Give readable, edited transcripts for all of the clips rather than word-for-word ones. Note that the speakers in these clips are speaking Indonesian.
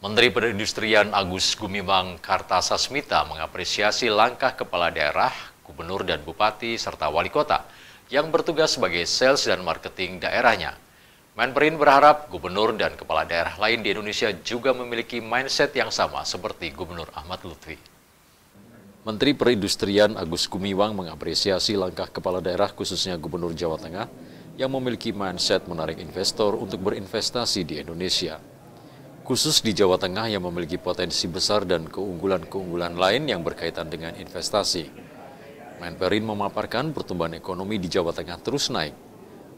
Menteri Perindustrian Agus Gumiwang Kartasasmita mengapresiasi langkah kepala daerah, gubernur dan bupati, serta wali kota yang bertugas sebagai sales dan marketing daerahnya. Menperin berharap gubernur dan kepala daerah lain di Indonesia juga memiliki mindset yang sama seperti Gubernur Ahmad Lutfi. Menteri Perindustrian Agus Gumiwang mengapresiasi langkah kepala daerah khususnya Gubernur Jawa Tengah yang memiliki mindset menarik investor untuk berinvestasi di Indonesia. Khusus di Jawa Tengah yang memiliki potensi besar dan keunggulan-keunggulan lain yang berkaitan dengan investasi. Menperin memaparkan pertumbuhan ekonomi di Jawa Tengah terus naik.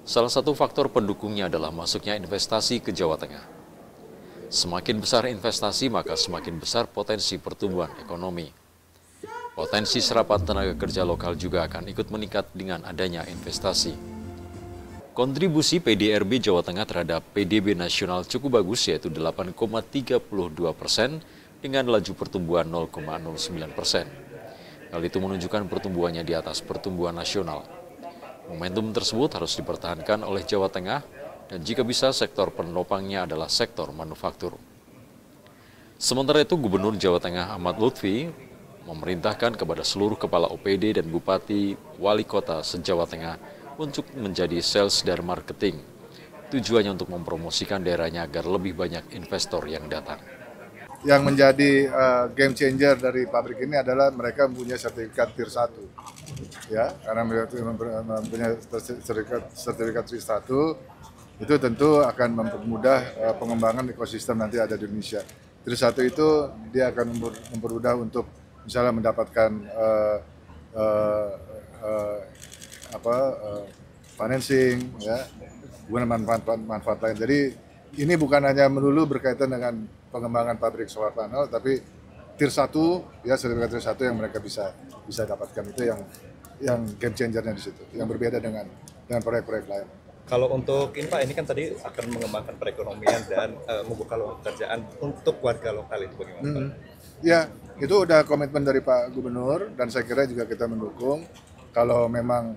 Salah satu faktor pendukungnya adalah masuknya investasi ke Jawa Tengah. Semakin besar investasi, maka semakin besar potensi pertumbuhan ekonomi. Potensi serapan tenaga kerja lokal juga akan ikut meningkat dengan adanya investasi. Kontribusi PDRB Jawa Tengah terhadap PDB nasional cukup bagus, yaitu 8,32% dengan laju pertumbuhan 0,09%. Hal itu menunjukkan pertumbuhannya di atas pertumbuhan nasional. Momentum tersebut harus dipertahankan oleh Jawa Tengah dan jika bisa sektor penopangnya adalah sektor manufaktur. Sementara itu Gubernur Jawa Tengah Ahmad Lutfi memerintahkan kepada seluruh kepala OPD dan bupati wali kota se-Jawa Tengah untuk menjadi sales dan marketing. Tujuannya untuk mempromosikan daerahnya agar lebih banyak investor yang datang. Yang menjadi game changer dari pabrik ini adalah mereka mempunyai sertifikat Tier 1. Ya, karena mereka mempunyai sertifikat Tier 1, itu tentu akan mempermudah pengembangan ekosistem nanti ada di Indonesia. Tier 1 itu dia akan mempermudah untuk misalnya mendapatkan financing, ya, guna manfaat lain. Jadi ini bukan hanya melulu berkaitan dengan pengembangan pabrik solar panel, tapi Tier 1, ya, sertifikat Tier 1 yang mereka bisa dapatkan itu yang game changer-nya di situ, yang berbeda dengan proyek-proyek lain. Kalau untuk ini Pak, ini kan tadi akan mengembangkan perekonomian dan membuka lapangan pekerjaan untuk warga lokal, itu bagaimana Pak? Ya, itu udah komitmen dari Pak Gubernur dan saya kira juga kita mendukung. Kalau memang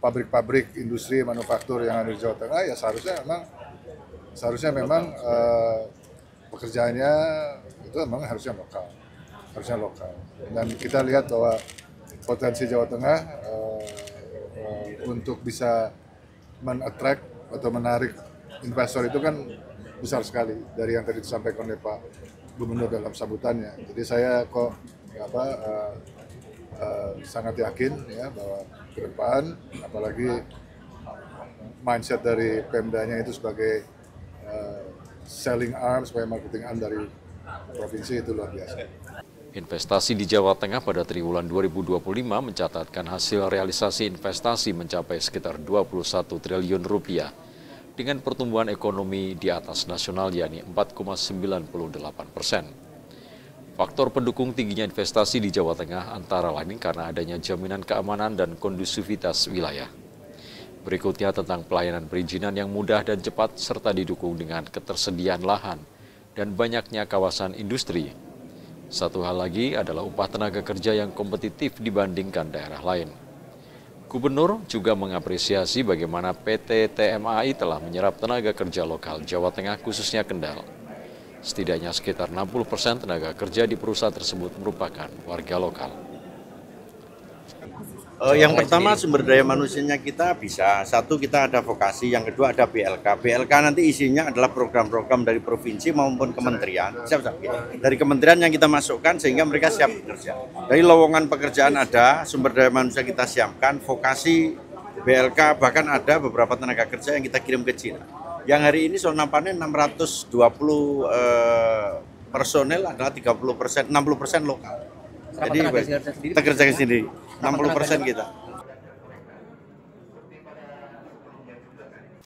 pabrik-pabrik industri manufaktur yang ada di Jawa Tengah, ya seharusnya memang pekerjaannya itu memang harusnya lokal. Dan kita lihat bahwa potensi Jawa Tengah untuk bisa men-attract atau menarik investor itu kan besar sekali dari yang tadi disampaikan oleh Pak Gubernur dalam sambutannya. Jadi saya sangat yakin, ya, bahwa ke depan, apalagi mindset dari Pemdanya itu sebagai selling arm, sebagai marketing arm dari provinsi, itu luar biasa. Investasi di Jawa Tengah pada triwulan 2025 mencatatkan hasil realisasi investasi mencapai sekitar 21 triliun rupiah dengan pertumbuhan ekonomi di atas nasional yakni 4,98%. Faktor pendukung tingginya investasi di Jawa Tengah antara lain karena adanya jaminan keamanan dan kondusivitas wilayah. Berikutnya tentang pelayanan perizinan yang mudah dan cepat serta didukung dengan ketersediaan lahan dan banyaknya kawasan industri. Satu hal lagi adalah upah tenaga kerja yang kompetitif dibandingkan daerah lain. Gubernur juga mengapresiasi bagaimana PT TMAI telah menyerap tenaga kerja lokal Jawa Tengah khususnya Kendal. Setidaknya sekitar 60% tenaga kerja di perusahaan tersebut merupakan warga lokal. Yang pertama sumber daya manusianya kita bisa. Satu, kita ada vokasi. Yang kedua ada BLK. BLK nanti isinya adalah program-program dari provinsi maupun kementerian. Dari kementerian yang kita masukkan sehingga mereka siap bekerja. Dari lowongan pekerjaan ada, sumber daya manusia kita siapkan, vokasi, BLK, bahkan ada beberapa tenaga kerja yang kita kirim ke Cina. Yang hari ini zona panen 620 personel adalah 30%, 60% lokal. Jadi kita kerja sendiri, 60% kita.